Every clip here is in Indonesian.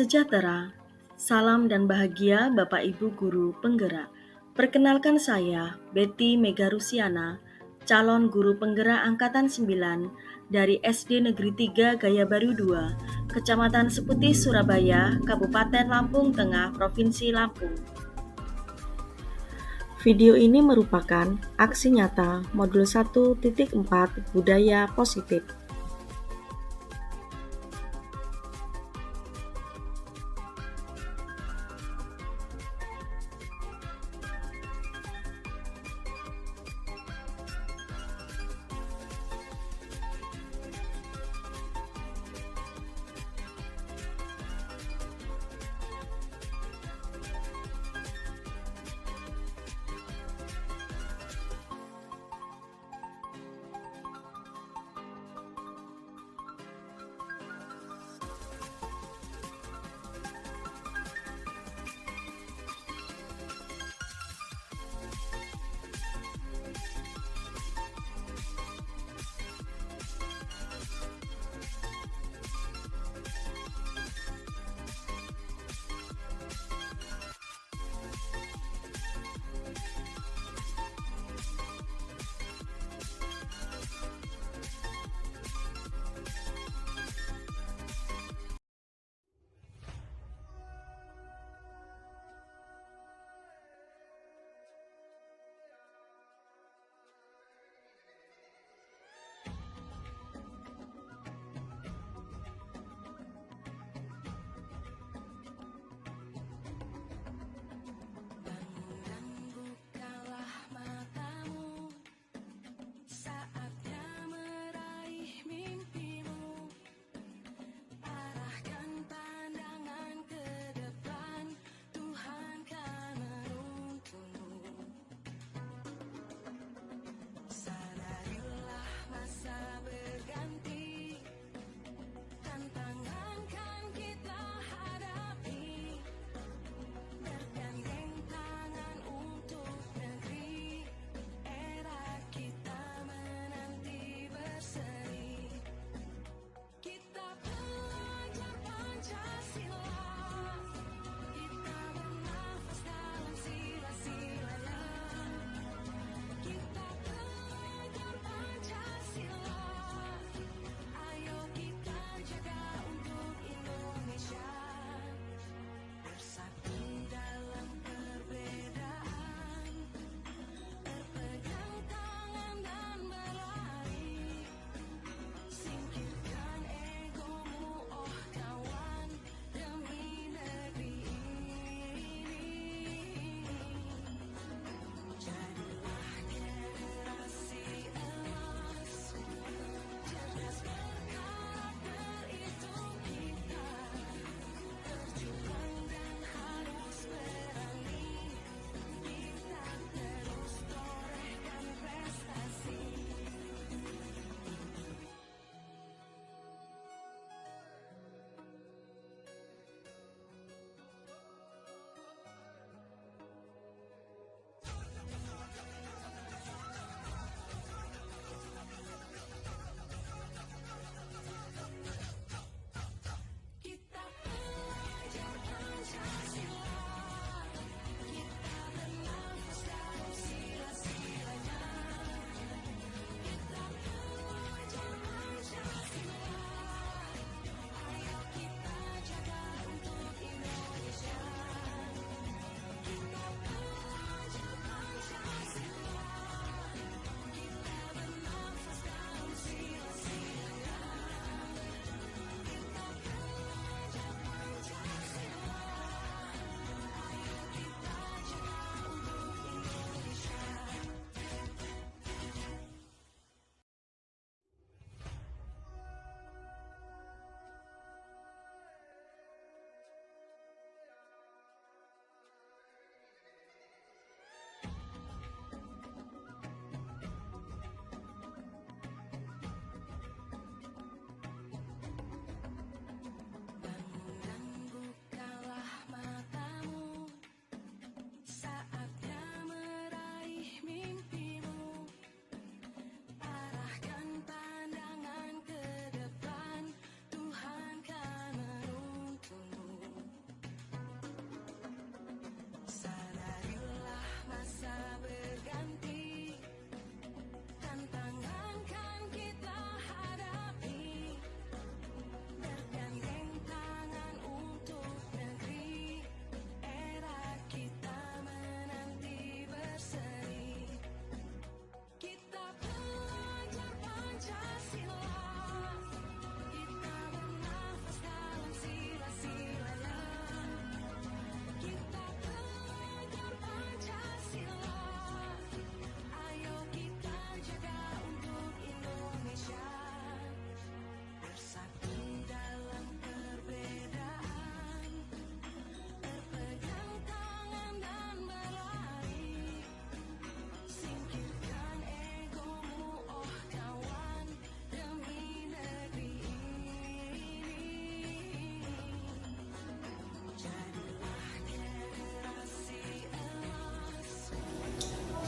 sejahtera, salam dan bahagia Bapak Ibu Guru Penggerak. Perkenalkan saya, Betty Megarusiana, calon guru penggerak Angkatan 9 dari SD Negeri 3 Gaya Baru 2, Kecamatan Seputih, Surabaya, Kabupaten Lampung Tengah, Provinsi Lampung. Video ini merupakan aksi nyata Modul 1.4 Budaya Positif.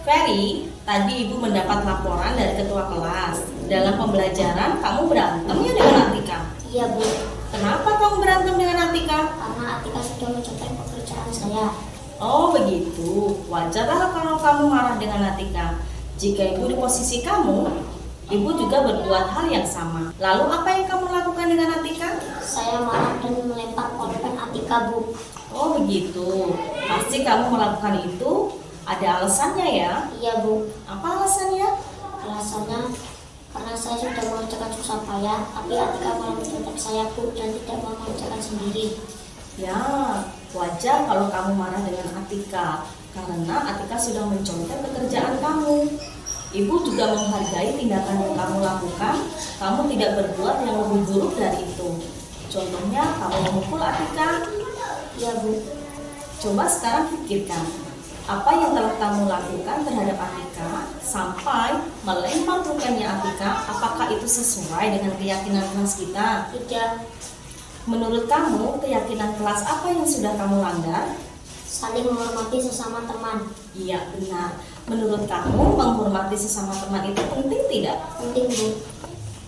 Ferry, tadi Ibu mendapat laporan dari ketua kelas. Dalam pembelajaran kamu berantem ya dengan Atika? Iya, Bu. Kenapa kamu berantem dengan Atika? Karena Atika sudah mencontek pekerjaan saya. Oh begitu, wajarlah kalau kamu marah dengan Atika. Jika Ibu di posisi kamu, Ibu juga berbuat hal yang sama. Lalu apa yang kamu lakukan dengan Atika? Saya marah dan melempar pulpen Atika, Bu. Oh begitu, pasti kamu melakukan itu ada alasannya ya? Iya, Bu. Apa alasannya? Alasannya karena saya sudah mengerjakan susah payah, tapi Atika malah mencontek saya, Bu, dan tidak mau mengerjakan sendiri. Ya, wajar kalau kamu marah dengan Atika karena Atika sudah mencontek pekerjaan kamu. Ibu juga menghargai tindakan yang kamu lakukan. Kamu tidak berbuat yang lebih buruk dari itu. Contohnya, kamu memukul Atika. Iya, Bu. Coba sekarang pikirkan, apa yang telah kamu lakukan terhadap Atika sampai melempar pulpennya Atika, apakah itu sesuai dengan keyakinan kelas kita? Tidak. Menurut kamu, keyakinan kelas apa yang sudah kamu langgar? Saling menghormati sesama teman. Iya, benar. Menurut kamu, menghormati sesama teman itu penting tidak? Penting, Bu.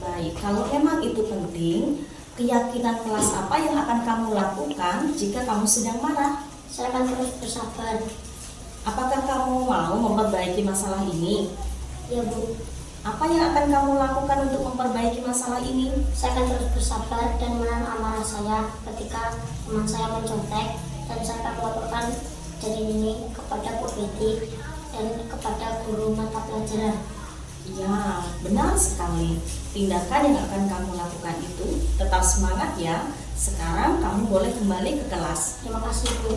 Baik, kalau memang itu penting, keyakinan kelas apa yang akan kamu lakukan jika kamu sedang marah? Saya akan terus bersabar. Apakah kamu mau memperbaiki masalah ini? Iya, Bu. Apa yang akan kamu lakukan untuk memperbaiki masalah ini? Saya akan terus bersabar dan menahan amarah saya ketika teman saya mencontek, dan saya akan melaporkan kejadian ini kepada Bu Betty dan kepada guru mata pelajaran. Ya, benar sekali. Tindakan yang akan kamu lakukan itu tetap semangat ya. Sekarang kamu boleh kembali ke kelas. Terima kasih, Bu.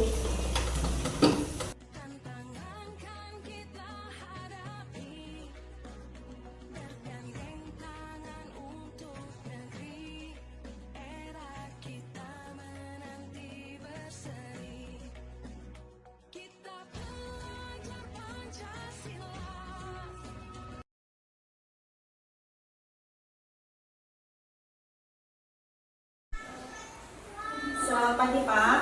Selamat pagi, Pak.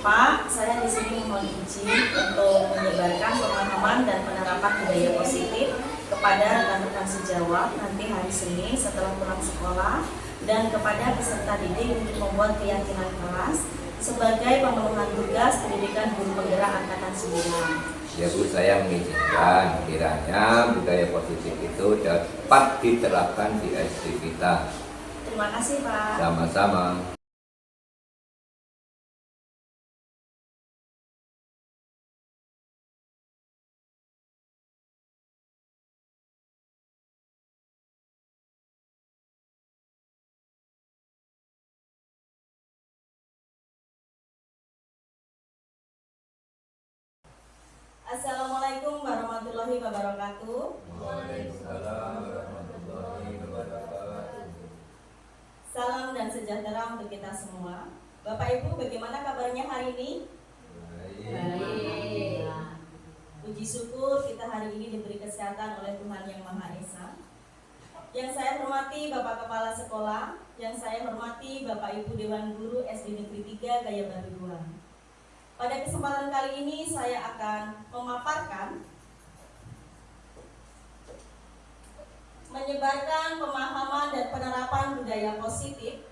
Pak, saya di sini mohon izin untuk menyebarkan pemahaman dan penerapan budaya positif kepada rekan-rekan sejawat nanti hari Senin setelah pulang sekolah, dan kepada peserta didik untuk membuat keyakinan kelas sebagai pemenuhan tugas pendidikan guru penggerak angkatan 9. Ya Bu, saya mengizinkan kiranya budaya positif itu dapat diterapkan di SD kita. Terima kasih, Pak. Sama-sama. Assalamualaikum warahmatullahi wabarakatuh. Waalaikumsalam warahmatullahi wabarakatuh. Salam dan sejahtera untuk kita semua. Bapak Ibu, bagaimana kabarnya hari ini? Baik. Puji syukur kita hari ini diberi kesehatan oleh Tuhan Yang Maha Esa. Yang saya hormati Bapak Kepala Sekolah, yang saya hormati Bapak Ibu Dewan Guru SD Negeri 3 Gaya Baru 2. Pada kesempatan kali ini saya akan memaparkan, menyebarkan pemahaman dan penerapan budaya positif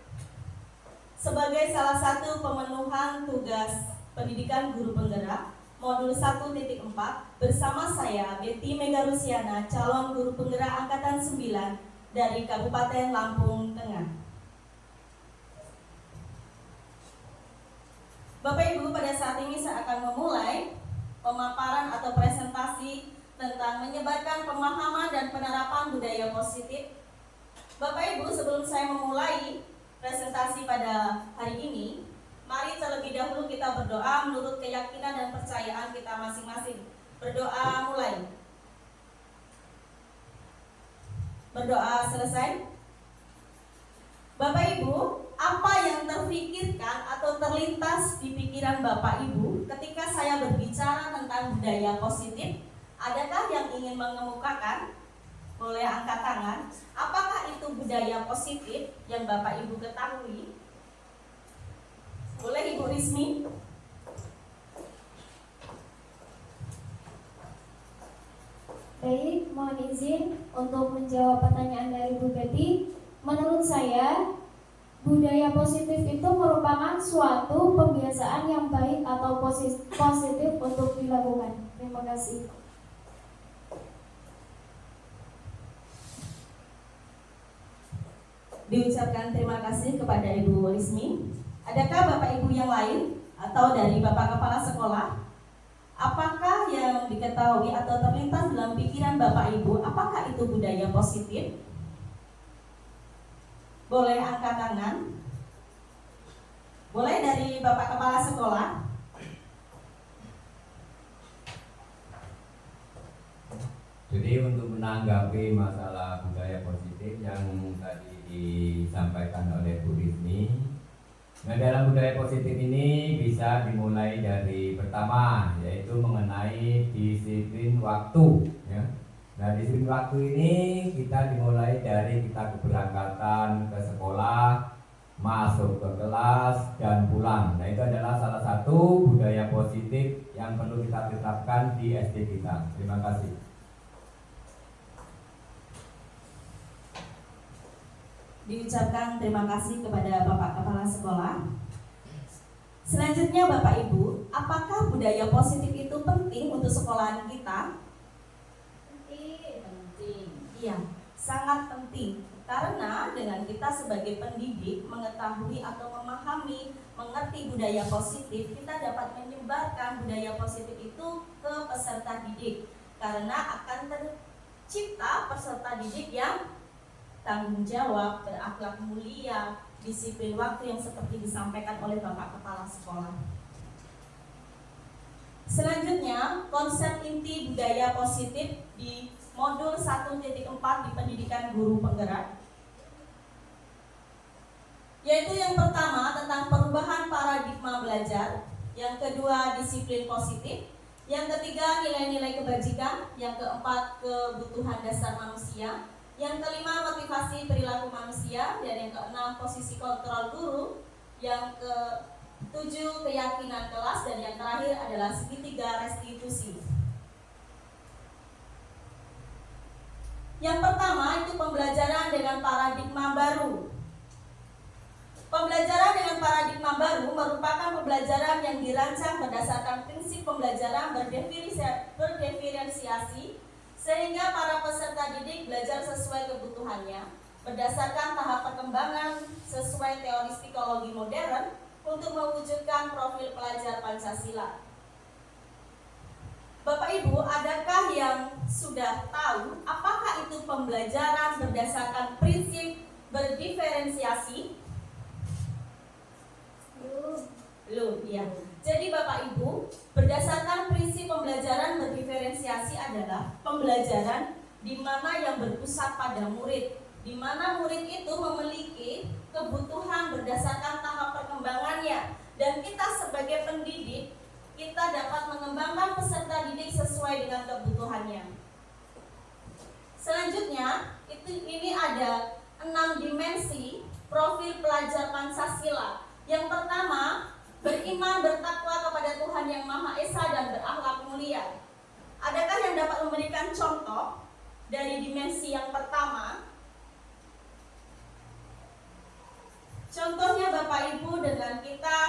sebagai salah satu pemenuhan tugas pendidikan guru penggerak modul 1.4 bersama saya Betty Megarusiana, calon guru penggerak angkatan 9 dari Kabupaten Lampung Tengah. Bapak Ibu, pada saat ini saya akan memulai pemaparan atau presentasi tentang menyebarkan pemahaman dan penerapan budaya positif. Bapak Ibu, sebelum saya memulai presentasi pada hari ini, mari terlebih dahulu kita berdoa menurut keyakinan dan percayaan kita masing-masing. Berdoa mulai. Berdoa selesai. Bapak Ibu, apa yang terfikirkan atau terlintas di pikiran Bapak Ibu ketika saya berbicara tentang budaya positif? Adakah yang ingin mengemukakan? Boleh angkat tangan. Apakah itu budaya positif yang Bapak Ibu ketahui? Boleh Ibu Rismi? Baik, mohon izin untuk menjawab pertanyaan dari Bu Betty. Menurut saya, budaya positif itu merupakan suatu pembiasaan yang baik atau positif untuk dilakukan. Terima kasih. Diucapkan terima kasih kepada Ibu Rismi. Adakah Bapak Ibu yang lain atau dari Bapak Kepala Sekolah? Apakah yang diketahui atau terlintas dalam pikiran Bapak Ibu, apakah itu budaya positif? Boleh angkat tangan. Boleh dari Bapak Kepala Sekolah. Jadi untuk menanggapi masalah budaya positif yang tadi disampaikan oleh Bu Rizmi, nah dalam budaya positif ini bisa dimulai dari pertama, yaitu mengenai disiplin waktu, ya. Nah disiplin waktu ini kita dimulai dari kita keberangkatan ke sekolah, masuk ke kelas dan pulang. Nah itu adalah salah satu budaya positif yang perlu kita tetapkan di SD kita. Terima kasih. Diucapkan terima kasih kepada Bapak Kepala Sekolah. Selanjutnya Bapak Ibu, apakah budaya positif itu penting untuk sekolahan kita? Penting. Iya, sangat penting. Karena dengan kita sebagai pendidik mengetahui atau memahami, mengerti budaya positif, kita dapat menyebarkan budaya positif itu ke peserta didik. Karena akan tercipta peserta didik yang tanggung jawab, berakhlak mulia, disiplin waktu yang seperti disampaikan oleh Bapak Kepala Sekolah. Selanjutnya, konsep inti budaya positif di modul 1.4 di pendidikan guru penggerak, yaitu yang pertama tentang perubahan paradigma belajar, yang kedua disiplin positif, yang ketiga nilai-nilai kebajikan, yang keempat kebutuhan dasar manusia, yang kelima motivasi perilaku manusia, dan yang keenam posisi kontrol guru, yang ketujuh keyakinan kelas, dan yang terakhir adalah segitiga restitusi. Yang pertama itu pembelajaran dengan paradigma baru. Pembelajaran dengan paradigma baru merupakan pembelajaran yang dirancang berdasarkan prinsip pembelajaran berdiferensiasi, sehingga para peserta didik belajar sesuai kebutuhannya, berdasarkan tahap perkembangan sesuai teori psikologi modern untuk mewujudkan profil pelajar Pancasila. Bapak Ibu, adakah yang sudah tahu apakah itu pembelajaran berdasarkan prinsip berdiferensiasi? Belum, ya. Jadi Bapak Ibu, berdasarkan prinsip pembelajaran berdiferensiasi adalah pembelajaran di mana yang berpusat pada murid, di mana murid itu memiliki kebutuhan berdasarkan tahap perkembangannya, dan kita sebagai pendidik, kita dapat mengembangkan peserta didik sesuai dengan kebutuhannya. Selanjutnya, ini ada 6 dimensi profil pelajar Pancasila. Yang pertama, beriman bertakwa kepada Tuhan Yang Maha Esa dan berakhlak mulia. Adakah yang dapat memberikan contoh dari dimensi yang pertama? Contohnya Bapak Ibu, dengan kita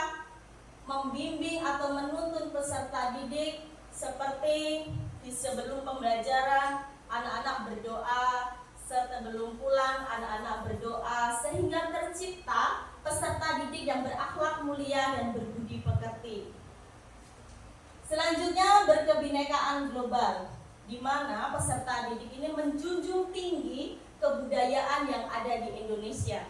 membimbing atau menuntun peserta didik seperti di sebelum pembelajaran anak-anak berdoa, sebelum pulang anak-anak berdoa, sehingga tercipta peserta didik yang berakhlak mulia dan berbudi pekerti. Selanjutnya berkebinekaan global, di mana peserta didik ini menjunjung tinggi kebudayaan yang ada di Indonesia.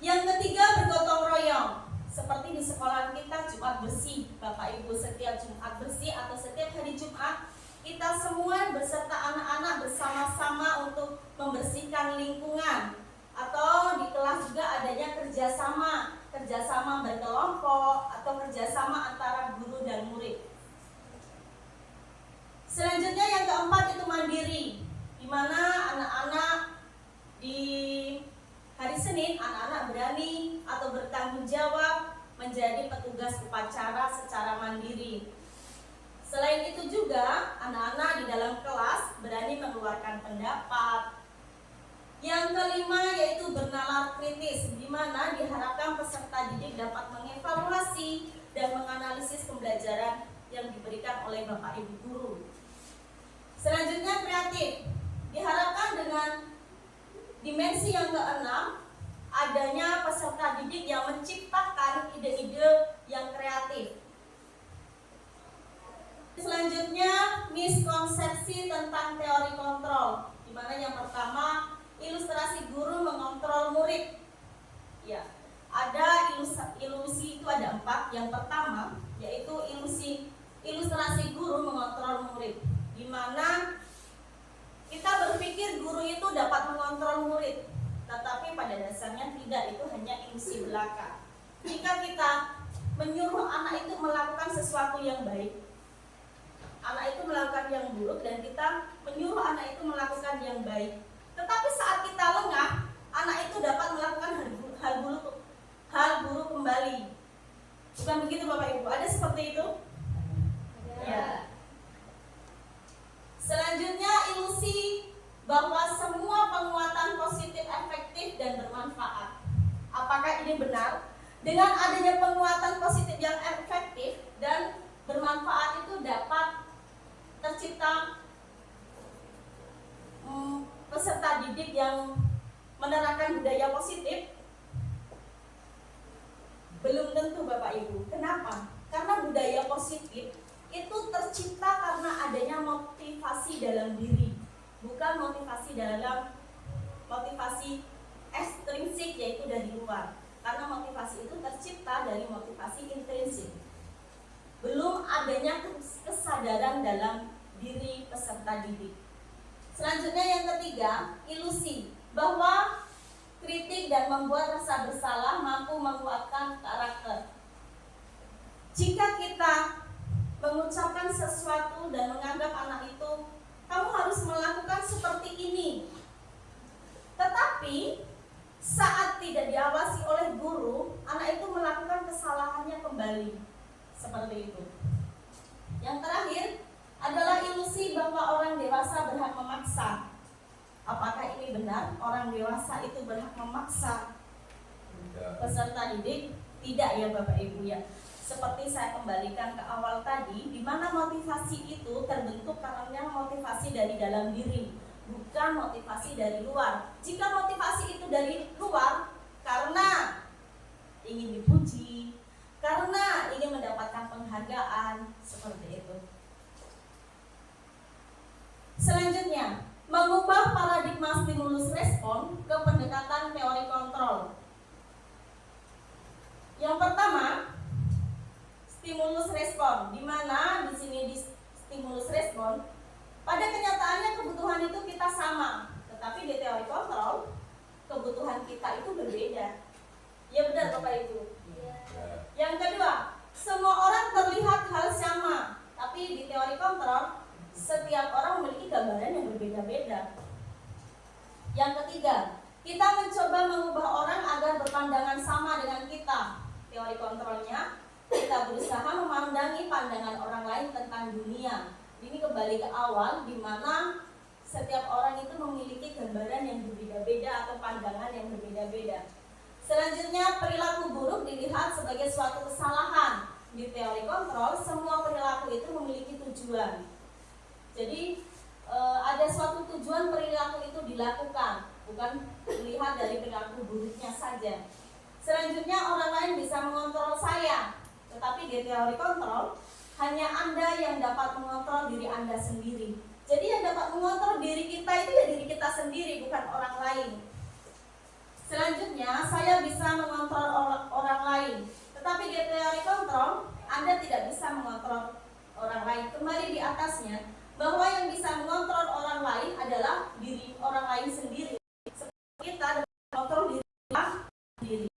Yang ketiga bergotong royong, seperti di sekolah kita Jumat bersih, Bapak Ibu, setiap Jumat bersih atau setiap hari Jumat kita semua beserta anak-anak bersama-sama untuk membersihkan lingkungan. Atau di kelas juga adanya kerjasama berkelompok atau kerjasama antara guru dan murid. Selanjutnya yang keempat itu mandiri, di mana anak-anak di hari Senin anak-anak berani atau bertanggung jawab menjadi petugas upacara secara mandiri. Selain itu juga, anak-anak di dalam kelas berani mengeluarkan pendapat. Yang kelima yaitu bernalar kritis, di mana diharapkan peserta didik dapat mengevaluasi dan menganalisis pembelajaran yang diberikan oleh Bapak Ibu guru. Selanjutnya kreatif, diharapkan dengan dimensi yang keenam, adanya peserta didik yang menciptakan ide-ide yang kreatif. Selanjutnya, miskonsepsi tentang teori kontrol, di mana yang pertama, ilustrasi guru mengontrol murid. Ya, ada ilusi itu ada 4. Yang pertama yaitu ilustrasi guru mengontrol murid, di mana kita berpikir guru itu dapat mengontrol murid, tetapi pada dasarnya tidak, itu hanya ilusi belaka. Jika kita menyuruh anak itu melakukan sesuatu yang baik, anak itu melakukan yang buruk, dan kita menyuruh anak itu melakukan yang baik, tetapi saat kita lengah, anak itu dapat melakukan hal buruk kembali. Bukan begitu Bapak Ibu? Ada seperti itu? Ya. Selanjutnya, ilusi bahwa semua penguatan positif efektif dan bermanfaat. Apakah ini benar? Dengan adanya penguatan positif yang efektif dan bermanfaat itu dapat tercipta peserta didik yang menerapkan budaya positif? Belum tentu Bapak Ibu. Kenapa? Karena budaya positif itu tercipta karena adanya motivasi dalam diri, bukan motivasi ekstrinsik, yaitu dari luar. Karena motivasi itu tercipta dari motivasi intrinsik. Belum adanya kesadaran dalam diri peserta didik. Selanjutnya yang ketiga, ilusi bahwa kritik dan membuat rasa bersalah mampu menguatkan karakter. Jika kita mengucapkan sesuatu dan menganggap anak itu, kamu harus melakukan seperti ini, tetapi saat tidak diawasi oleh guru, anak itu melakukan kesalahannya kembali. Seperti itu. Yang terakhir adalah ilusi bahwa orang dewasa berhak memaksa. Apakah ini benar? Orang dewasa itu berhak memaksa peserta didik? Tidak ya Bapak Ibu ya. Seperti saya kembalikan ke awal tadi, di mana motivasi itu terbentuk karena motivasi dari dalam diri, bukan motivasi dari luar. Jika motivasi itu dari luar, karena ingin dipuji, karena ingin mendapatkan penghargaan, seperti itu. Selanjutnya, mengubah paradigma stimulus respon ke pendekatan teori kontrol. Yang pertama, stimulus respon, di mana di sini di stimulus respon, pada kenyataannya kebutuhan itu kita sama, tetapi di teori kontrol kebutuhan kita itu berbeda. Ya benar Bapak Ibu. Yang kedua, semua orang terlihat hal sama, tapi di teori kontrol setiap orang memiliki gambaran yang berbeda-beda. Yang ketiga, kita mencoba mengubah orang agar berpandangan sama dengan kita. Teori kontrolnya, kita berusaha memandangi pandangan orang lain tentang dunia. Ini kembali ke awal, di mana setiap orang itu memiliki gambaran yang berbeda-beda atau pandangan yang berbeda-beda. Selanjutnya, perilaku buruk dilihat sebagai suatu kesalahan. Di teori kontrol, semua perilaku itu memiliki tujuan. Jadi ada suatu tujuan perilaku itu dilakukan, bukan dilihat dari perilaku buruknya saja. Selanjutnya, orang lain bisa mengontrol saya, tetapi di teori kontrol hanya Anda yang dapat mengontrol diri Anda sendiri. Jadi yang dapat mengontrol diri kita itu ya diri kita sendiri, bukan orang lain. Selanjutnya, saya bisa mengontrol orang lain, tetapi di teori kontrol Anda tidak bisa mengontrol orang lain. Kembali di atasnya, bahwa yang bisa mengontrol orang lain adalah diri orang lain sendiri. Kita dapat mengontrol diri sendiri.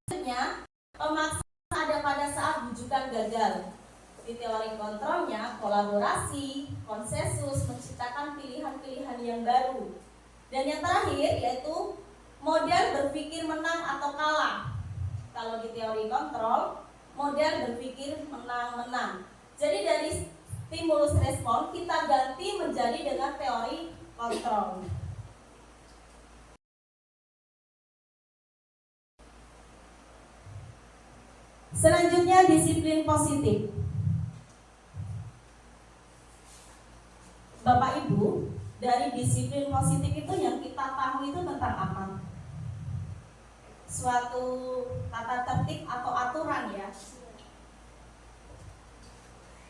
Selanjutnya, pemaksaan ada pada saat bujukan gagal. Di teori kontrolnya, kolaborasi, konsensus, menciptakan pilihan-pilihan yang baru. Dan yang terakhir yaitu model berpikir menang atau kalah. Kalau di teori kontrol, model berpikir menang-menang. Jadi dari stimulus respon kita ganti menjadi dengan teori kontrol. Selanjutnya disiplin positif. Bapak Ibu, dari disiplin positif itu yang kita tahu itu tentang apa? Suatu tata tertib atau aturan ya.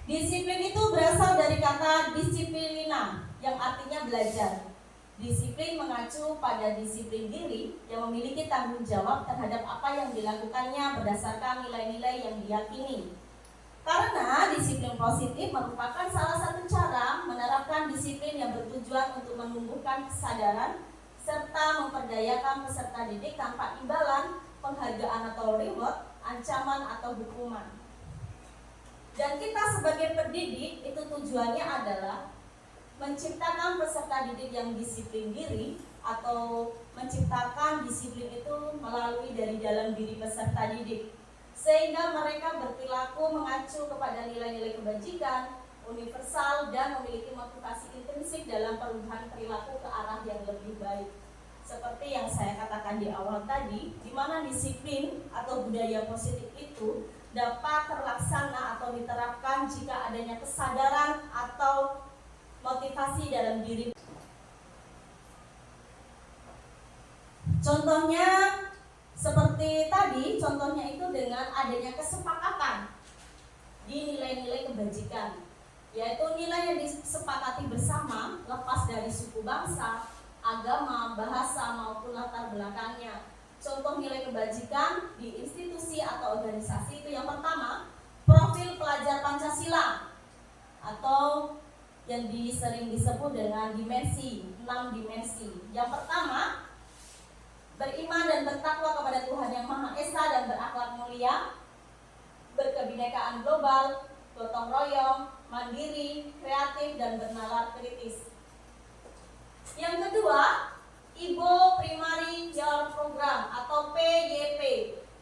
Disiplin itu berasal dari kata disiplina yang artinya belajar. Disiplin mengacu pada disiplin diri yang memiliki tanggung jawab terhadap apa yang dilakukannya berdasarkan nilai-nilai yang diyakini. Karena disiplin positif merupakan salah satu cara menerapkan disiplin yang bertujuan untuk menumbuhkan kesadaran serta memperdayakan peserta didik tanpa imbalan, penghargaan atau reward, ancaman atau hukuman. Dan kita sebagai pendidik itu tujuannya adalah menciptakan peserta didik yang disiplin diri atau menciptakan disiplin itu melalui dari dalam diri peserta didik sehingga mereka berperilaku mengacu kepada nilai-nilai kebajikan, universal dan memiliki motivasi intrinsik dalam perubahan perilaku ke arah yang lebih baik. Seperti yang saya katakan di awal tadi, di mana disiplin atau budaya positif itu dapat terlaksana atau diterapkan jika adanya kesadaran atau motivasi dalam diri. Contohnya seperti tadi, contohnya itu dengan adanya kesepakatan di nilai-nilai kebajikan, yaitu nilai yang disepakati bersama lepas dari suku bangsa, agama, bahasa maupun latar belakangnya. Contoh nilai kebajikan di institusi atau organisasi itu yang pertama, profil pelajar Pancasila atau yang sering disebut dengan dimensi, 6 dimensi. Yang pertama, beriman dan bertakwa kepada Tuhan Yang Maha Esa dan berakhlak mulia, berkebinekaan global, gotong royong, mandiri, kreatif dan bernalar kritis. Yang kedua, Ibo Primary Youth Program atau PYP,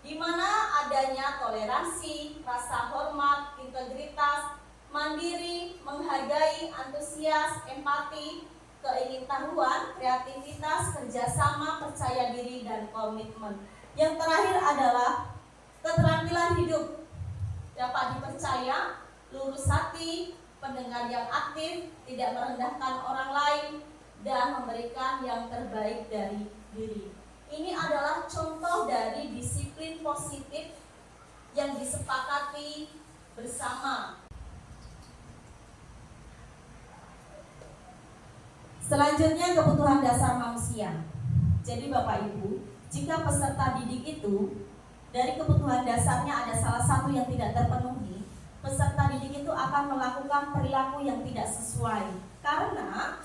di mana adanya toleransi, rasa hormat, integritas, mandiri, menghargai, antusias, empati, keingintahuan, kreativitas, kerjasama, percaya diri, dan komitmen. Yang terakhir adalah keterampilan hidup, dapat dipercaya, lurus hati, pendengar yang aktif, tidak merendahkan orang lain, dan memberikan yang terbaik dari diri. Ini adalah contoh dari disiplin positif yang disepakati bersama. Selanjutnya kebutuhan dasar manusia. Jadi Bapak Ibu, jika peserta didik itu dari kebutuhan dasarnya ada salah satu yang tidak terpenuhi, peserta didik itu akan melakukan perilaku yang tidak sesuai. Karena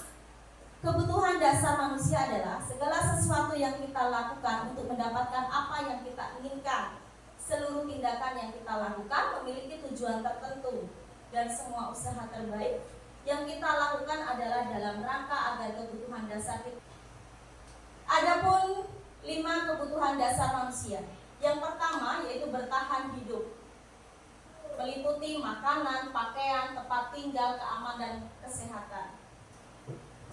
kebutuhan dasar manusia adalah segala sesuatu yang kita lakukan untuk mendapatkan apa yang kita inginkan. Seluruh tindakan yang kita lakukan memiliki tujuan tertentu dan semua usaha terbaik yang kita lakukan adalah dalam rangka agar kebutuhan dasar kita. Adapun 5 kebutuhan dasar manusia. Yang pertama yaitu bertahan hidup, meliputi makanan, pakaian, tempat tinggal, keamanan dan kesehatan.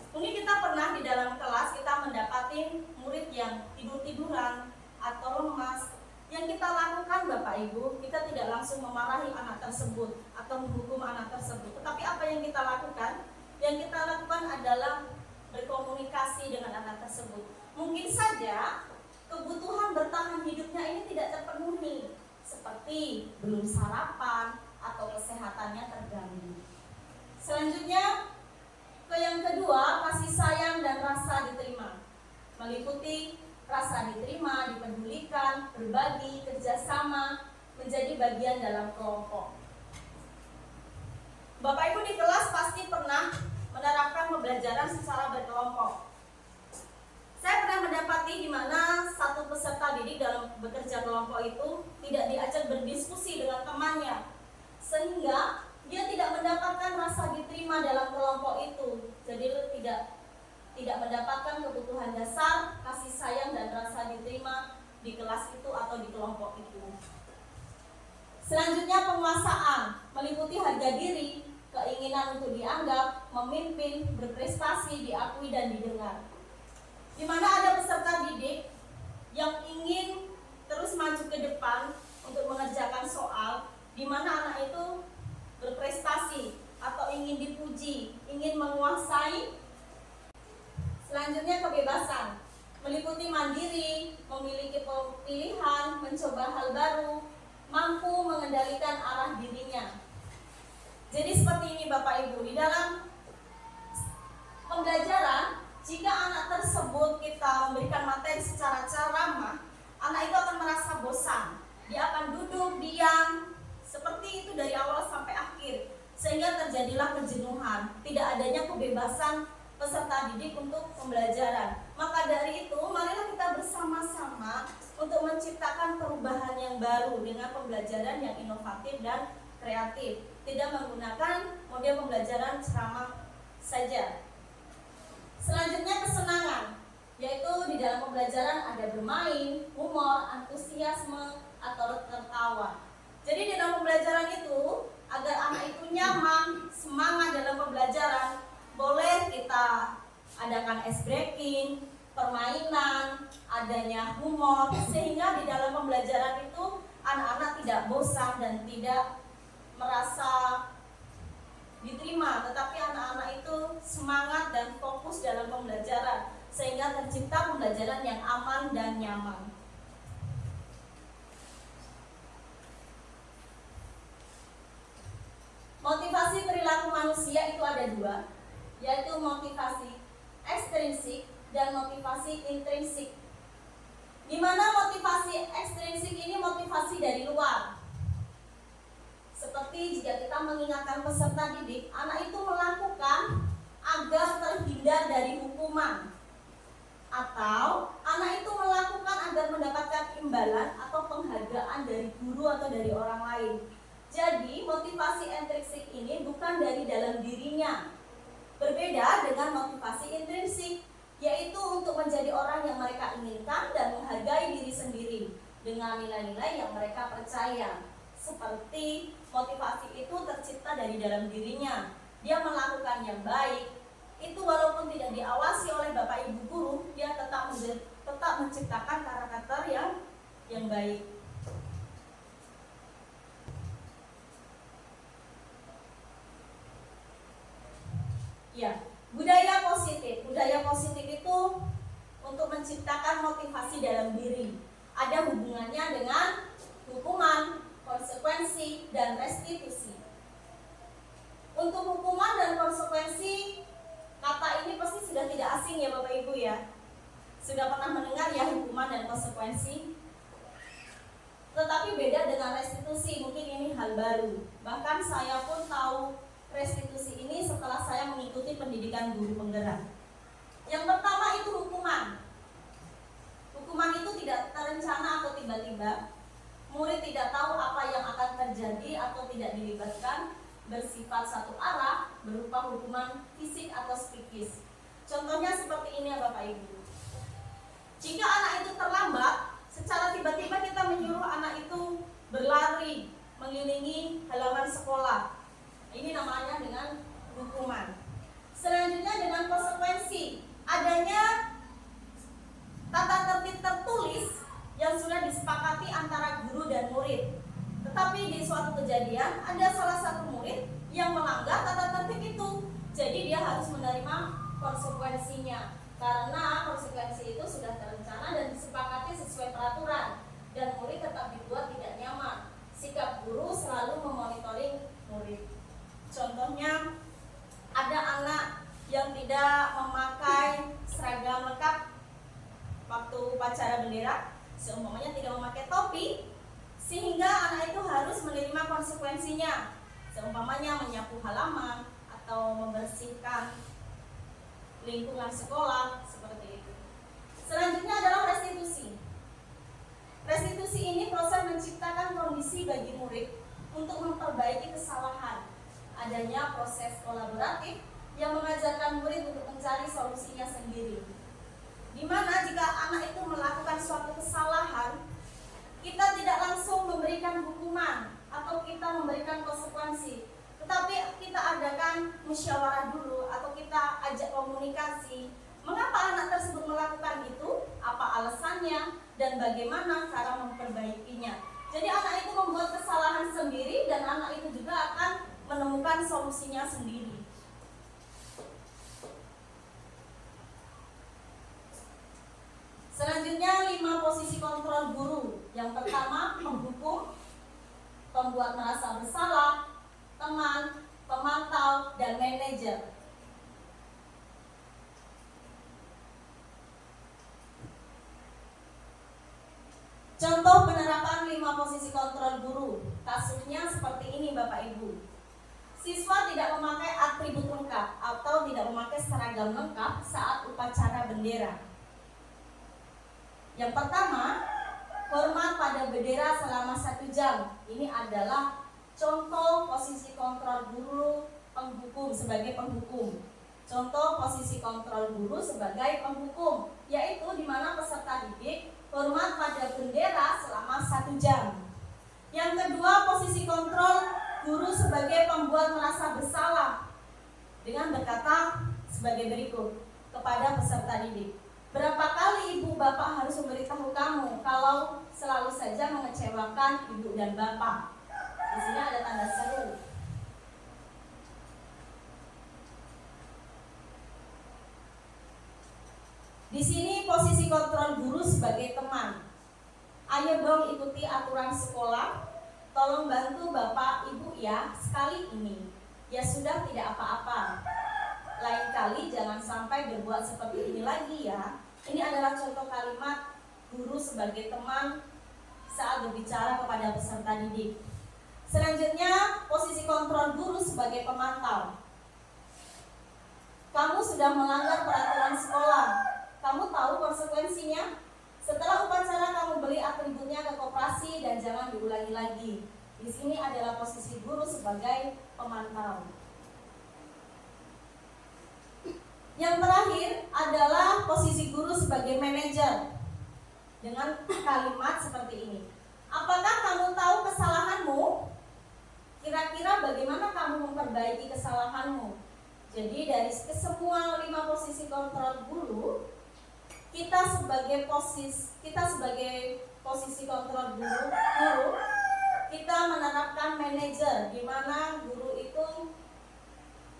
Mungkin kita pernah di dalam kelas kita mendapati murid yang tidur-tiduran atau lemas. Yang kita lakukan Bapak Ibu, kita tidak langsung memarahi anak tersebut atau menghukum anak tersebut. Tetapi apa yang kita lakukan? Yang kita lakukan adalah berkomunikasi dengan anak tersebut. Mungkin saja kebutuhan bertahan hidupnya ini tidak terpenuhi, seperti belum sarapan atau kesehatannya terganggu. Selanjutnya, yang kedua, kasih sayang dan rasa diterima, meliputi rasa diterima, dipedulikan, berbagi, kerjasama, menjadi bagian dalam kelompok. Bapak Ibu di kelas pasti pernah menerapkan pembelajaran secara berkelompok. Saya pernah mendapati di mana satu peserta didik dalam bekerja kelompok itu tidak diajak berdiskusi dengan temannya, sehingga dia tidak mendapatkan rasa diterima dalam kelompok itu. Jadi tidak mendapatkan kebutuhan dasar, kasih sayang dan rasa diterima di kelas itu atau di kelompok itu. Selanjutnya penguasaan, meliputi harga diri berkeinginan untuk dianggap, memimpin, berprestasi, diakui dan didengar. Di mana ada peserta didik yang ingin terus maju ke depan untuk mengerjakan soal, di mana anak itu berprestasi atau ingin dipuji, ingin menguasai. Selanjutnya kebebasan, meliputi mandiri, memiliki pilihan, mencoba hal baru, mampu mengendalikan arah dirinya. Jadi seperti ini Bapak Ibu, di dalam pembelajaran, jika anak tersebut kita memberikan materi secara ceramah, anak itu akan merasa bosan. Dia akan duduk, diam, seperti itu dari awal sampai akhir, sehingga terjadilah kejenuhan, tidak adanya kebebasan peserta didik untuk pembelajaran. Maka dari itu, marilah kita bersama-sama untuk menciptakan perubahan yang baru dengan pembelajaran yang inovatif dan kreatif, tidak menggunakan model pembelajaran ceramah saja. Selanjutnya kesenangan, yaitu di dalam pembelajaran ada bermain, humor, antusiasme, atau tertawa. Jadi di dalam pembelajaran itu, agar anak itu nyaman, semangat dalam pembelajaran, boleh kita adakan ice breaking, permainan, adanya humor, sehingga di dalam pembelajaran itu anak-anak tidak bosan dan tidak merasa diterima, tetapi anak-anak itu semangat dan fokus dalam pembelajaran, sehingga tercipta pembelajaran yang aman dan nyaman. Motivasi perilaku manusia itu ada dua, yaitu motivasi ekstrinsik dan motivasi intrinsik. Di mana motivasi ekstrinsik ini motivasi dari luar. Seperti jika kita mengingatkan peserta didik, anak itu melakukan agar terhindar dari hukuman, atau anak itu melakukan agar mendapatkan imbalan atau penghargaan dari guru atau dari orang lain. Jadi motivasi intrinsik ini bukan dari dalam dirinya, berbeda dengan motivasi intrinsik, yaitu untuk menjadi orang yang mereka inginkan dan menghargai diri sendiri dengan nilai-nilai yang mereka percaya. Seperti motivasi itu tercipta dari dalam dirinya, dia melakukan yang baik, itu walaupun tidak diawasi oleh Bapak Ibu guru, dia tetap menciptakan karakter yang baik. Ya, budaya positif. Budaya positif itu untuk menciptakan motivasi dalam diri. Ada hubungannya dengan hukuman, konsekuensi, dan restitusi. Untuk hukuman dan konsekuensi, kata ini pasti sudah tidak asing ya Bapak Ibu ya. Sudah pernah mendengar ya hukuman dan konsekuensi. Tetapi beda dengan restitusi, mungkin ini hal baru. Bahkan saya pun tahu restitusi ini setelah saya mengikuti pendidikan guru penggerak. Yang pertama itu hukuman. Hukuman itu tidak terencana atau tiba-tiba. Murid tidak tahu apa yang akan terjadi atau tidak dilibatkan, bersifat satu arah, berupa hukuman fisik atau psikis. Contohnya seperti ini ya Bapak Ibu. Jika anak itu terlambat, secara tiba-tiba kita menyuruh anak itu berlari mengelilingi halaman sekolah. Ini namanya dengan hukuman. Selanjutnya dengan konsekuensi, adanya tata tertib tertulis yang sudah disepakati antara guru dan murid. Tetapi di suatu kejadian ada salah satu murid yang melanggar tata tertib itu. Jadi dia harus menerima konsekuensinya. Karena konsekuensi itu sudah terencana dan disepakati sesuai peraturan, dan murid tetap dibuat tidak nyaman. Sikap guru selalu memonitoring murid. Contohnya, ada anak yang tidak memakai seragam lengkap waktu upacara bendera, seumpamanya tidak memakai topi, sehingga anak itu harus menerima konsekuensinya, seumpamanya menyapu halaman atau membersihkan lingkungan sekolah, seperti itu. Selanjutnya adalah restitusi. Restitusi ini proses menciptakan kondisi bagi murid untuk memperbaiki kesalahan. Adanya proses kolaboratif yang mengajarkan murid untuk mencari solusinya sendiri. Di mana jika anak itu melakukan suatu kesalahan, kita tidak langsung memberikan hukuman atau kita memberikan konsekuensi, tetapi kita adakan musyawarah dulu atau kita ajak komunikasi. Mengapa anak tersebut melakukan itu? Apa alasannya dan bagaimana cara memperbaikinya? Jadi anak itu membuat kesalahan sendiri dan anak itu juga akan menemukan solusinya sendiri. Selanjutnya 5 posisi kontrol guru. Yang pertama, penghukum, pembuat merasa bersalah, teman, pemantau, dan manajer. Contoh penerapan 5 posisi kontrol guru. Kasusnya seperti ini Bapak Ibu. Siswa tidak memakai atribut lengkap atau tidak memakai seragam lengkap saat upacara bendera. Yang pertama, hormat pada bendera selama 1 jam. Ini adalah contoh posisi kontrol guru penghukum sebagai penghukum. Contoh posisi kontrol guru sebagai penghukum, yaitu di mana peserta didik hormat pada bendera selama 1 jam. Yang kedua, posisi kontrol guru sebagai pembuat merasa bersalah dengan berkata sebagai berikut kepada peserta didik. Berapa kali ibu bapak harus memberitahu kamu kalau selalu saja mengecewakan ibu dan bapak? Di sini ada tanda seru. Di sini posisi kontrol guru sebagai teman. Ayo dong ikuti aturan sekolah. Tolong bantu bapak ibu ya sekali ini. Ya sudah tidak apa-apa. Lain kali jangan sampai berbuat seperti ini lagi ya. Ini adalah contoh kalimat guru sebagai teman saat berbicara kepada peserta didik. Selanjutnya posisi kontrol guru sebagai pemantau. Kamu sudah melanggar peraturan sekolah. Kamu tahu konsekuensinya? Setelah upacara kamu beli atributnya ke koperasi dan jangan diulangi lagi. Di sini adalah posisi guru sebagai pemantau. Yang terakhir adalah posisi guru sebagai manajer dengan kalimat seperti ini. Apakah kamu tahu kesalahanmu? Kira-kira bagaimana kamu memperbaiki kesalahanmu? Jadi dari semua 5 posisi kontrol guru, kita sebagai posisi kontrol guru, kita menerapkan manajer, di mana guru itu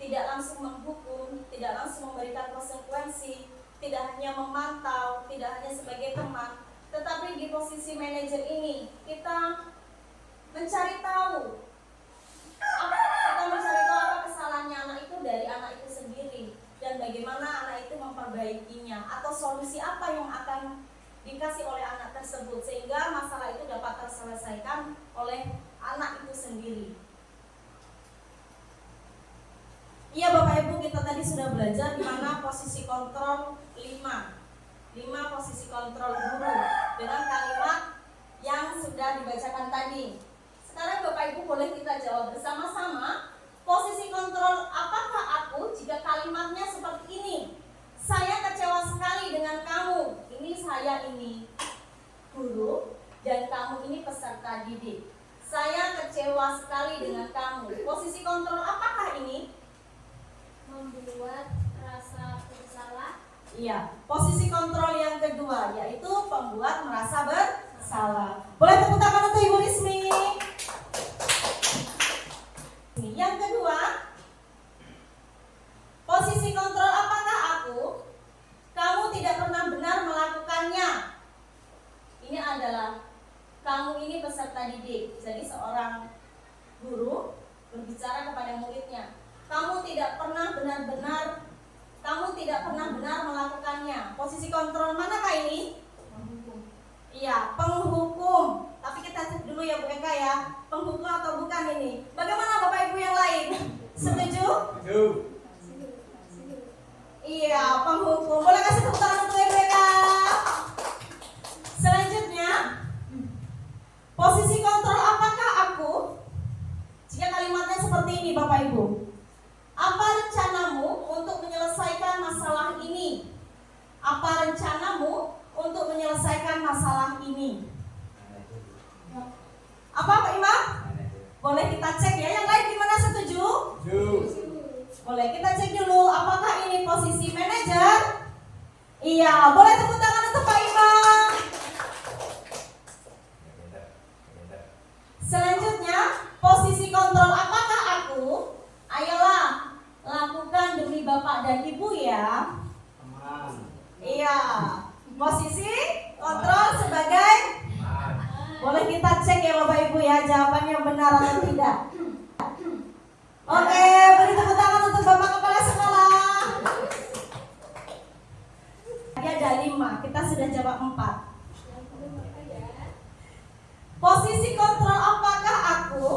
tidak langsung menghukum, tidak langsung memberikan konsekuensi, tidak hanya memantau, tidak hanya sebagai teman, tetapi di posisi manajer ini kita mencari tahu apa kesalahannya anak itu dari anak itu sendiri dan bagaimana anak itu memperbaikinya atau solusi apa yang akan dikasih oleh anak tersebut sehingga masalah itu dapat terselesaikan oleh anak itu sendiri. Iya Bapak Ibu, kita tadi sudah belajar di mana posisi kontrol 5 posisi kontrol guru dengan kalimat yang sudah dibacakan tadi. Sekarang Bapak Ibu boleh kita jawab bersama-sama. Posisi kontrol apakah aku jika kalimatnya seperti ini? Saya kecewa sekali dengan kamu. Ini saya ini guru dan kamu ini peserta didik. Saya kecewa sekali dengan kamu. Posisi kontrol apakah ini? Membuat rasa bersalah. Iya, posisi kontrol yang kedua yaitu pembuat merasa bersalah. Boleh tepuk tangan untuk Ibu Rismi. Yang kedua, posisi kontrol apakah aku? Kamu tidak pernah benar melakukannya. Ini adalah kamu ini peserta didik. Jadi seorang guru berbicara kepada muridnya. Kamu tidak pernah benar melakukannya. Posisi kontrol manakah ini? Penghukum. Iya, penghukum. Tapi kita cek dulu ya Bu Eka ya, penghukum atau bukan ini. Bagaimana Bapak Ibu yang lain? Setuju? Setuju. Iya, penghukum. Boleh kasih tepuk tangan untuk Ibu Eka. Selanjutnya, posisi kontrol apakah aku? Jika kalimatnya seperti ini Bapak Ibu. Apa rencanamu untuk menyelesaikan masalah ini? Apa rencanamu untuk menyelesaikan masalah ini? Apa Pak Imam? Boleh kita cek ya. Yang lain gimana, setuju? Setuju. Boleh Posisi kontrol sebagai, boleh kita cek ya Bapak Ibu ya jawabannya benar atau tidak. Oke, beri tepuk tangan untuk Bapak Kepala Sekolah. Dia ada 5, kita sudah jawab 4. Posisi kontrol apakah aku?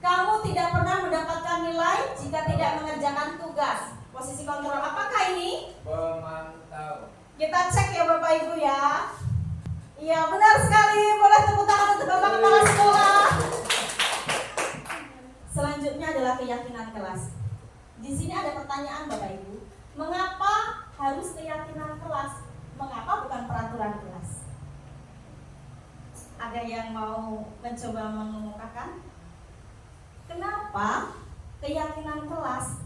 Kamu tidak pernah mendapatkan nilai jika tidak mengerjakan tugas. Posisi kontrol apakah ini? Pemantau. Kita cek ya Bapak Ibu ya. Iya benar sekali. Boleh tepuk tangan untuk Bapak Kepala Sekolah. Selanjutnya adalah keyakinan kelas. Di sini ada pertanyaan Bapak Ibu. Mengapa harus keyakinan kelas? Mengapa bukan peraturan kelas? Ada yang mau mencoba mengemukakan? Kenapa keyakinan kelas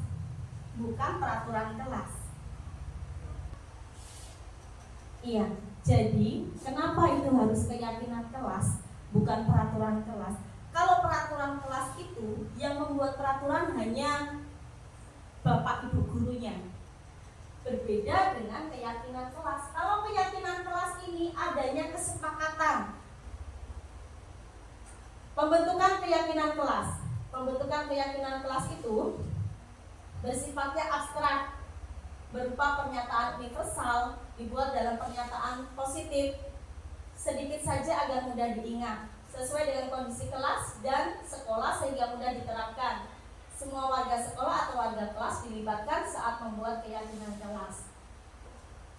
bukan peraturan kelas? Iya, jadi kenapa itu harus keyakinan kelas bukan peraturan kelas? Kalau peraturan kelas itu yang membuat peraturan hanya Bapak Ibu gurunya. Berbeda dengan keyakinan kelas. Kalau keyakinan kelas ini adanya kesepakatan. Pembentukan keyakinan kelas. Pembentukan keyakinan kelas itu bersifatnya abstrak, berupa pernyataan universal, dibuat dalam pernyataan positif, sedikit saja agar mudah diingat, sesuai dengan kondisi kelas dan sekolah sehingga mudah diterapkan. Semua warga sekolah atau warga kelas dilibatkan saat membuat keyakinan kelas.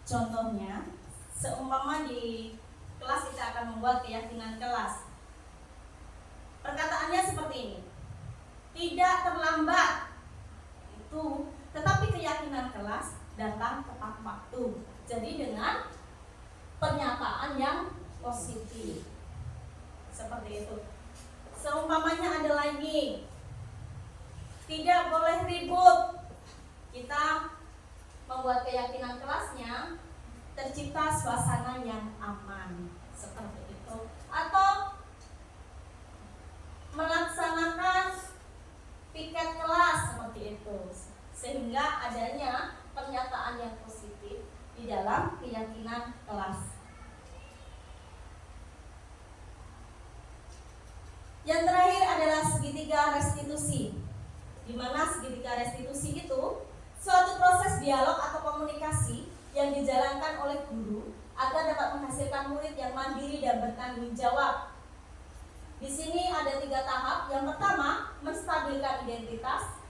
Contohnya, seumpama di kelas kita akan membuat keyakinan kelas. Perkataannya seperti ini. Tidak terlambat. Itu, tetapi keyakinan kelas datang tepat waktu. Jadi dengan pernyataan yang positif. Seperti itu. Seumpamanya ada lagi. Tidak boleh ribut. Kita membuat keyakinan kelasnya tercipta suasana yang aman. Seperti itu. Atau melaksanakan piket kelas seperti itu. Sehingga adanya pernyataan yang positif di dalam keyakinan kelas. Yang terakhir adalah segitiga restitusi. Di mana segitiga restitusi itu suatu proses dialog atau komunikasi yang dijalankan oleh guru agar dapat menghasilkan murid yang mandiri dan bertanggung jawab. Di sini ada 3 tahap. Yang pertama, menstabilkan identitas,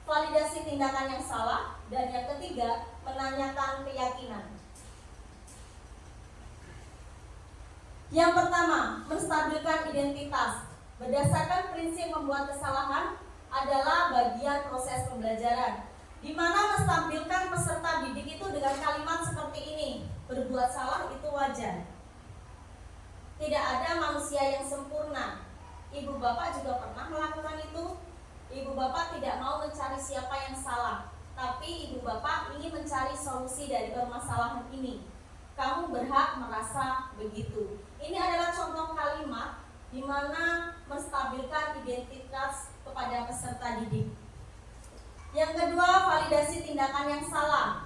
validasi tindakan yang salah, dan yang ketiga, menanyakan keyakinan. Yang pertama, menstabilkan identitas. Berdasarkan prinsip membuat kesalahan adalah bagian proses pembelajaran, di mana menstabilkan peserta didik itu dengan kalimat seperti ini, berbuat salah itu wajar. Tidak ada manusia yang sempurna. Ibu bapak juga pernah melakukan itu. Ibu bapak tidak mau mencari siapa yang salah, tapi ibu bapak ingin mencari solusi dari permasalahan ini. Kamu berhak merasa begitu. Ini adalah contoh kalimat di mana menstabilkan identitas kepada peserta didik. Yang kedua, validasi tindakan yang salah.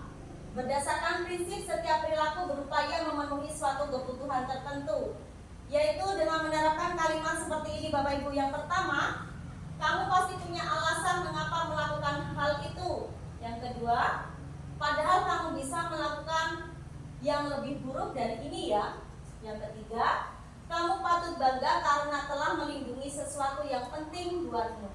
Berdasarkan prinsip setiap perilaku berupaya memenuhi suatu kebutuhan tertentu, yaitu dengan menerapkan kalimat seperti ini Bapak Ibu. Yang pertama, kamu pasti punya alasan mengapa melakukan hal itu. Yang kedua, padahal kamu bisa melakukan yang lebih buruk dari ini ya. Yang ketiga, kamu patut bangga karena telah melindungi sesuatu yang penting buatmu.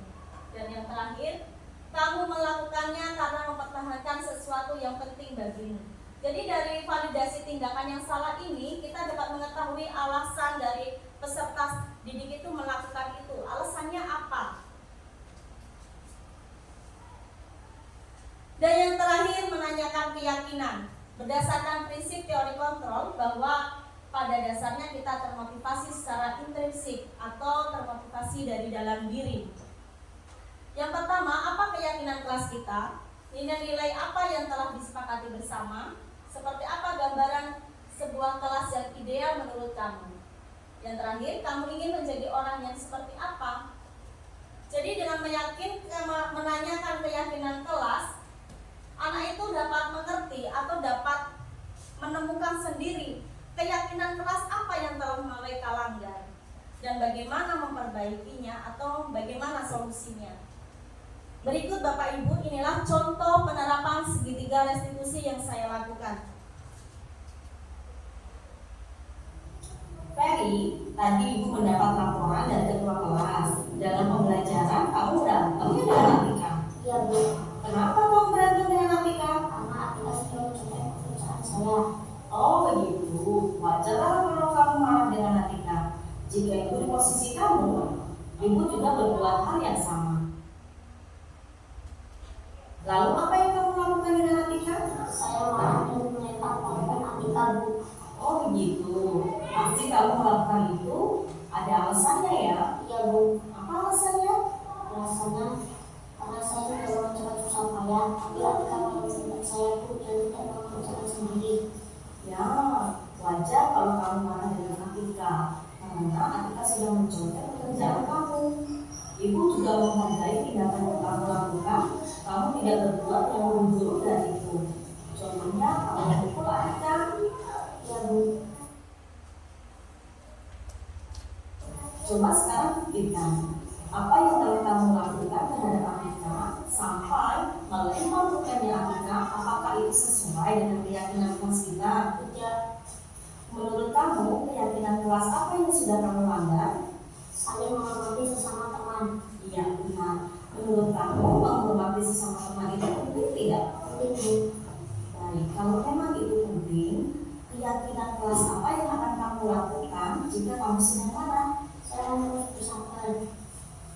Dan yang terakhir, kamu melakukannya karena mempertahankan sesuatu yang penting bagimu. Jadi dari validasi tindakan yang salah ini, kita dapat mengetahui alasan dari peserta didik itu melakukan itu. Alasannya apa? Dan yang terakhir, menanyakan keyakinan. Berdasarkan prinsip teori kontrol bahwa pada dasarnya kita termotivasi secara intrinsik atau termotivasi dari dalam diri. Yang pertama, apa keyakinan kelas kita? Nilai-nilai apa yang telah disepakati bersama? Seperti apa gambaran sebuah kelas yang ideal menurut kamu? Yang terakhir, kamu ingin menjadi orang yang seperti apa? Jadi dengan menanyakan keyakinan kelas, anak itu dapat mengerti atau dapat menemukan sendiri keyakinan kelas apa yang telah mereka langgar dan bagaimana memperbaikinya atau bagaimana solusinya. Berikut Bapak Ibu, inilah contoh penerapan segitiga restitusi yang saya lakukan. Ferry, tadi Ibu mendapat laporan dari ketua kelas. Dalam pembelajaran kamu berantem ya dengan Atika? Iya Bu. Kenapa kamu berantem dengan Atika? Karena Atika sudah mencontek pekerjaan saya. Oh begitu, wajarlah kalau kamu marah dengan Atika. Jika Ibu di posisi kamu, Ibu juga berbuat hal yang sama. Lalu apa yang kamu lakukan dengan Atika? Saya marah dan melempar pulpen Atika Bu. Oh begitu, pasti kamu melakukan itu ada alasannya ya? Iya Bu. Apa alasannya? Alasannya karena saya sudah mencoba susah payah, tapi Atika malah mencintai saya Bu dan tidak mau mengerjakan sendiri. Ya, wajar kalau kamu marah dengan Atika karena Atika sudah mencontek pekerjaan kamu. Ibu juga menghargai tindakan yang kamu lakukan. Kamu tidak berbuat yang buruk dari itu. Contohnya, kamu memukul Atika. Iya Bu. Coba sekarang pikirkan, apa yang telah kamu lakukan terhadap Atika sampai melempar pulpennya Atika, apakah itu sesuai dengan keyakinan kelas kita? Tidak. Menurut kamu, keyakinan kelas apa yang sudah kamu langgar? Saling menghormati sesama teman. Iya, benar. Menurut kamu, menghormati sesama teman itu penting tidak? Penting Bu. Baik, kalau memang itu penting, keyakinan kelas apa yang akan kamu lakukan jika kamu sedang marah? Saya harus bersabar.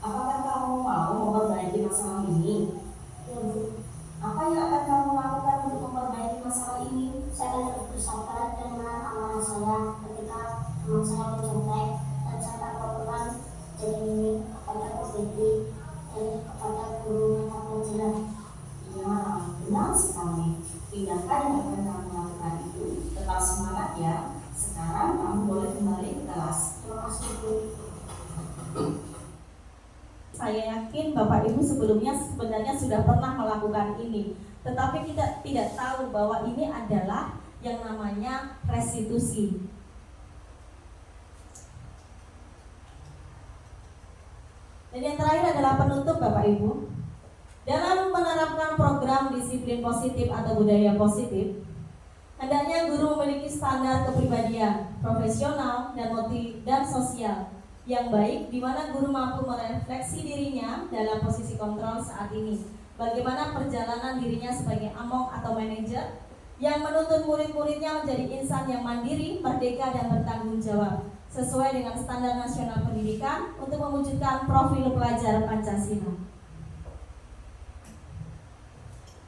Apakah kamu mau memperbaiki masalah ini? Iya Bu. Apa yang akan kamu lakukan untuk memperbaiki masalah ini? Saya akan terus bersabar dan menahan amarah saya ketika teman saya mencontek dan saya akan melakukan jadi ini kepada Bu Betty dan kepada guru mata pelajaran. Ya, benar sekali. Tindakan yang akan kamu lakukan itu tetap semangat ya. Sekarang kamu boleh kembali ke kelas. Terima kasih Bu. Saya yakin Bapak Ibu sebelumnya sebenarnya sudah pernah melakukan ini, tetapi kita tidak tahu bahwa ini adalah yang namanya restitusi. Dan yang terakhir adalah penutup Bapak Ibu. Dalam menerapkan program disiplin positif atau budaya positif, hendaknya guru memiliki standar kepribadian, profesional, dan sosial yang baik, di mana guru mampu merefleksi dirinya dalam posisi kontrol saat ini. Bagaimana perjalanan dirinya sebagai among atau manajer yang menuntut murid-muridnya menjadi insan yang mandiri, merdeka, dan bertanggung jawab sesuai dengan standar nasional pendidikan untuk mewujudkan profil pelajar Pancasila.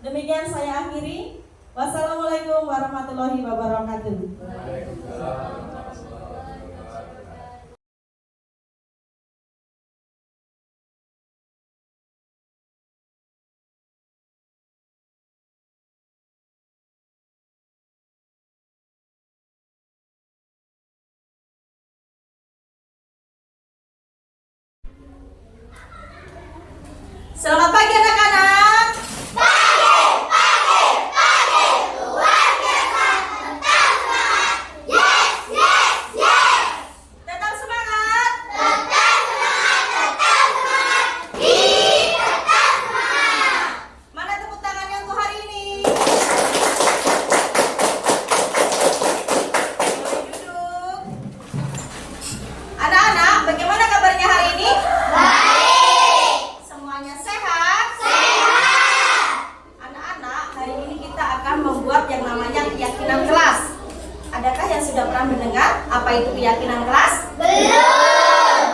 Demikian saya akhiri. Wassalamualaikum warahmatullahi wabarakatuh. Selamat pagi anak-anak. Tetap semangat. Mana tepuk tangannya untuk hari ini? Boleh duduk. Anak-anak, bagaimana kabarnya hari ini? Semuanya sehat? Anak-anak, hari ini kita akan membuat yang namanya keyakinan kelas. Adakah yang sudah pernah mendengar apa itu keyakinan kelas? Belum.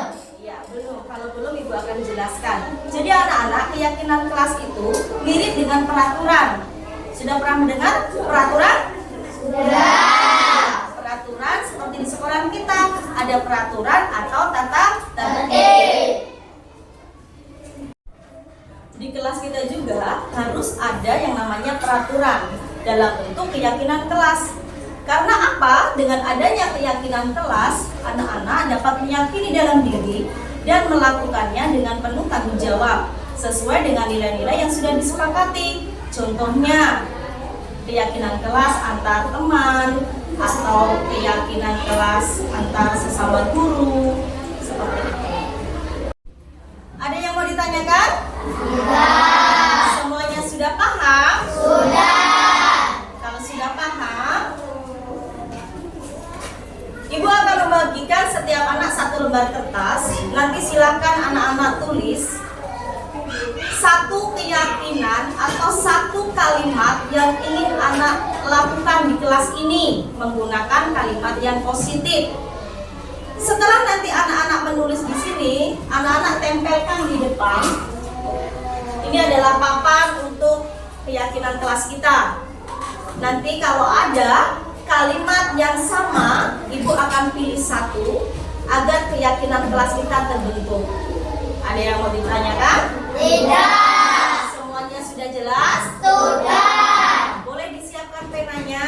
Iya, belum. Kalau belum, Ibu akan jelaskan. Jadi anak-anak, keyakinan kelas itu mirip dengan peraturan. Sudah pernah mendengar peraturan? Sudah. Peraturan seperti di sekolah kita, ada peraturan atau tata tertib. Di kelas kita juga harus ada yang namanya peraturan dalam bentuk keyakinan kelas. Karena apa? Dengan adanya keyakinan kelas, anak-anak dapat meyakini dalam diri dan melakukannya dengan penuh tanggung jawab sesuai dengan nilai-nilai yang sudah disepakati. Contohnya, keyakinan kelas antar teman atau keyakinan kelas antar sesama guru, seperti itu. Ada yang mau ditanyakan? Sudah. Semuanya sudah paham? Sudah. Kalau sudah paham, Ibu akan membagikan setiap anak satu lembar kertas. Nanti silakan anak-anak tulis satu keyakinan atau satu kalimat yang ingin anak lakukan di kelas ini menggunakan kalimat yang positif. Setelah nanti anak-anak menulis di sini, anak-anak tempelkan di depan. Ini adalah papan untuk keyakinan kelas kita. Nanti kalau ada kalimat yang sama, Ibu akan pilih satu agar keyakinan kelas kita terbentuk. Ada yang mau ditanyakan? Tidak. Semuanya sudah jelas? Sudah. Boleh disiapkan penanya?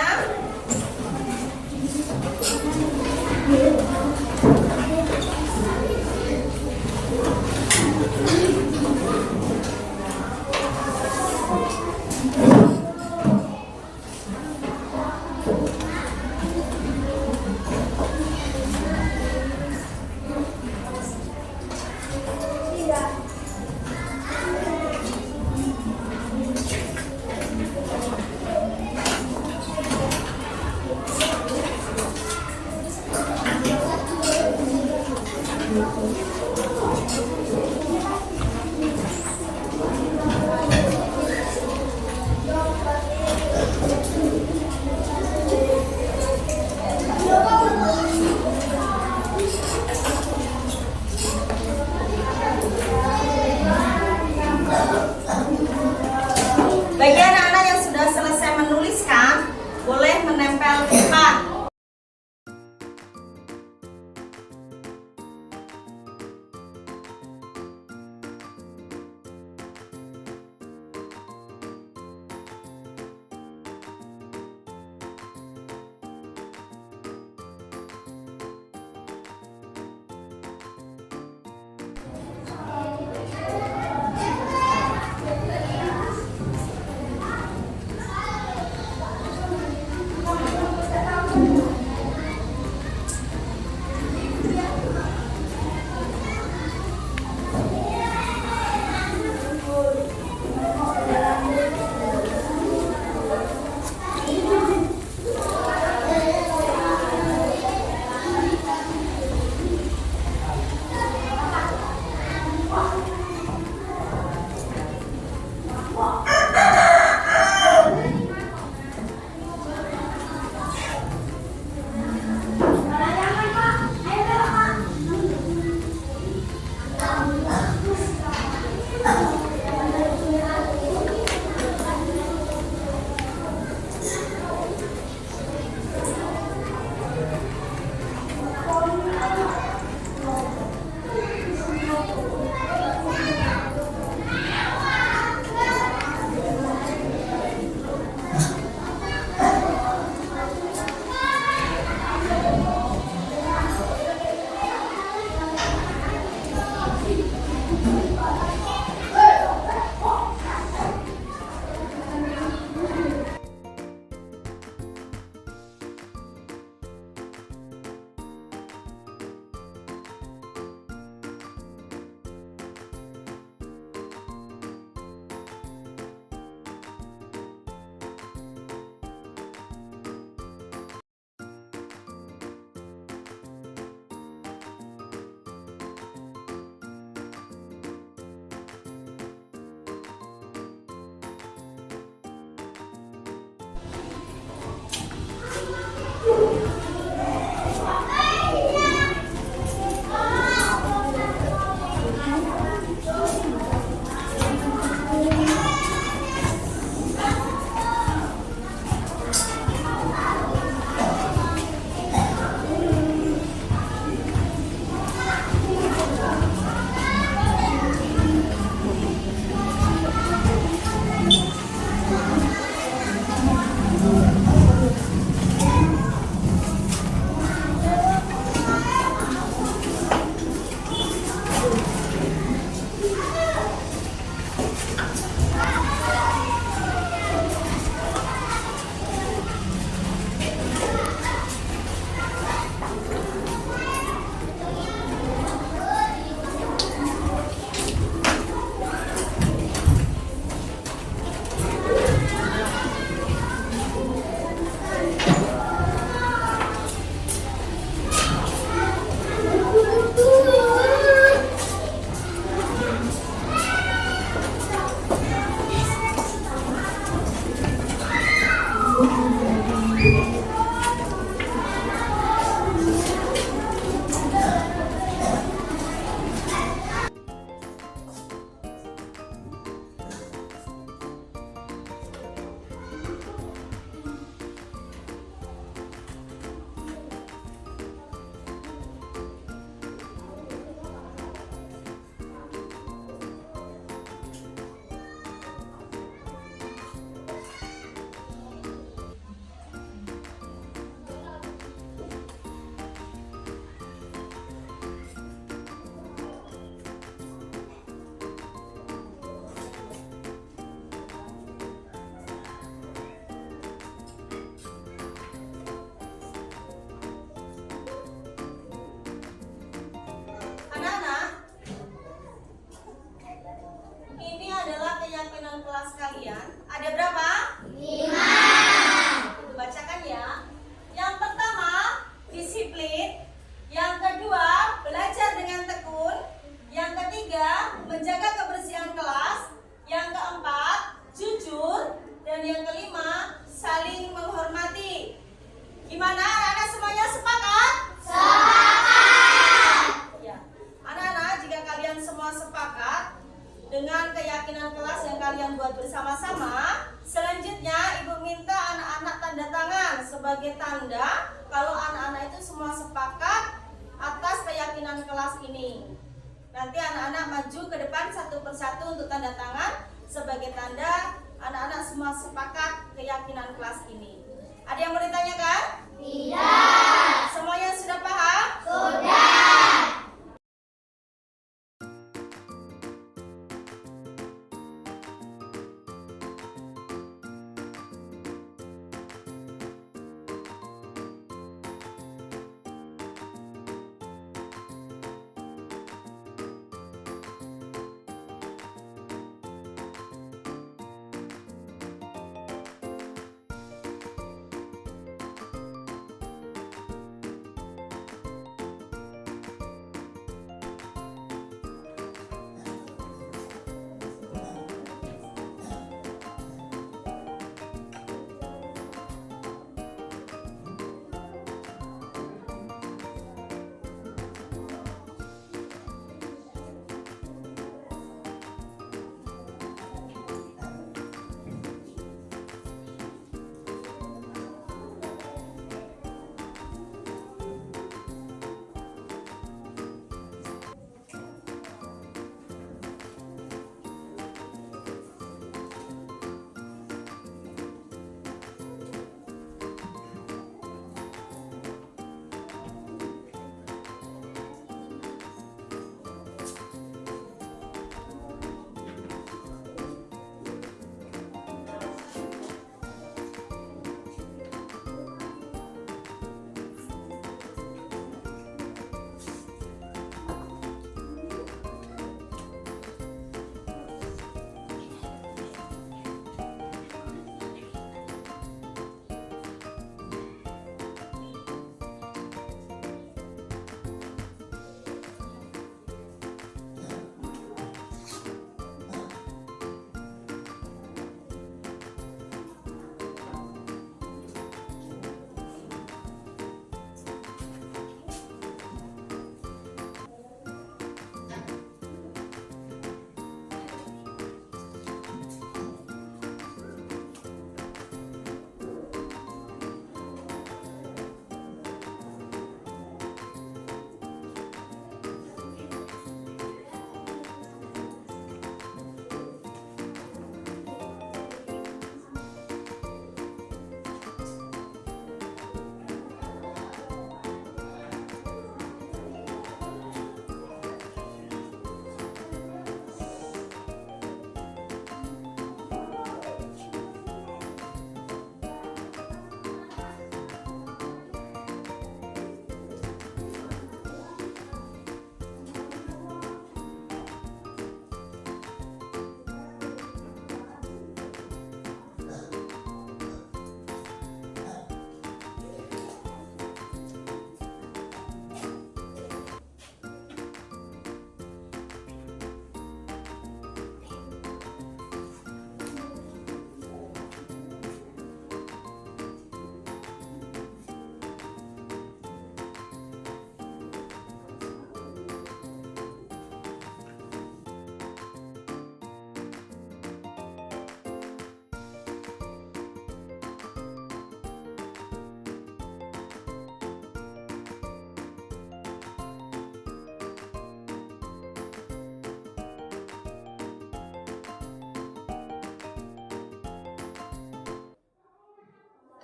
keyakinan kelas kalian ada berapa? 5. Bacakan ya. Yang pertama, disiplin. Yang kedua, belajar dengan tekun. Yang ketiga, menjaga kebersihan kelas. Yang keempat, jujur. Dan yang kelima, saling menghormati. Gimana anak-anak semuanya sepakat? Sepakat. Ya. Anak-anak, jika kalian semua sepakat dengan keyakinan kelas yang kalian buat bersama-sama, selanjutnya Ibu minta anak-anak tanda tangan sebagai tanda kalau anak-anak itu semua sepakat atas keyakinan kelas ini. Nanti anak-anak maju ke depan satu persatu untuk tanda tangan sebagai tanda anak-anak semua sepakat keyakinan kelas ini. Ada yang mau ditanyakan? Tidak. Semuanya sudah paham? Sudah.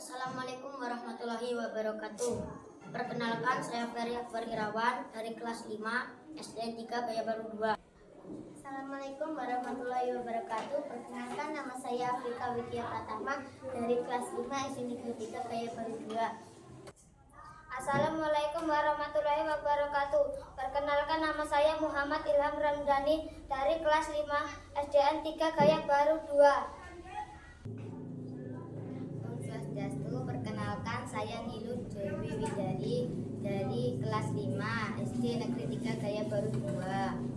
Assalamualaikum warahmatullahi wabarakatuh. Perkenalkan, saya Ferry Akbar Irawan dari kelas 5 SD 3 Gaya Baru 2. Assalamualaikum warahmatullahi wabarakatuh. Perkenalkan, nama saya Afrika Widya Pratama dari kelas 5 SD 3 Gaya Baru 2. Assalamualaikum warahmatullahi wabarakatuh. Perkenalkan, nama saya Muhammad Ilham Ramdhani dari kelas 5 SDN 3 Gayak Baru 2. Om Swastiastu, perkenalkan saya Nilu Dewi Widari dari kelas 5 SD Negeri 3 Gaya Baru 2.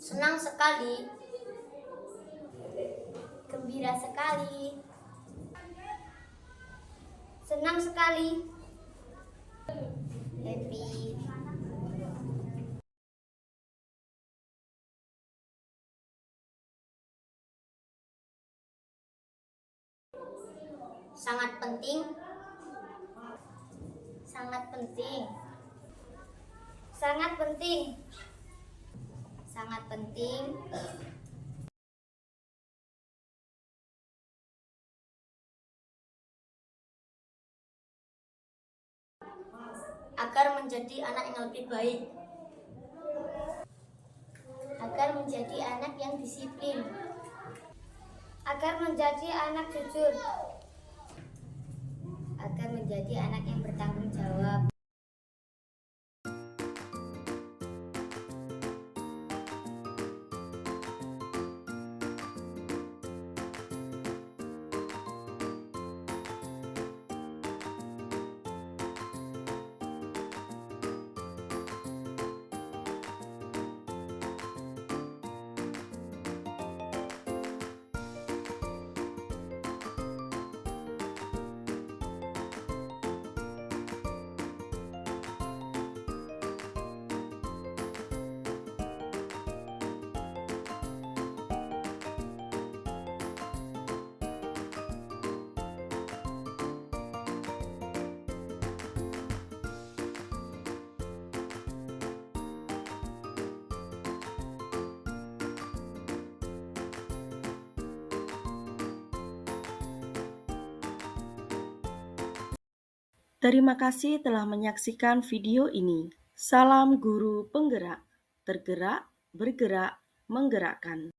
Senang sekali, gembira sekali, senang sekali, Happy. sangat penting, sangat penting, sangat penting, Sangat penting. agar menjadi anak yang lebih baik, Agar menjadi anak yang disiplin. agar menjadi anak jujur, Agar menjadi anak yang bertanggung jawab. Terima kasih telah menyaksikan video ini. Salam guru penggerak, tergerak, bergerak, menggerakkan.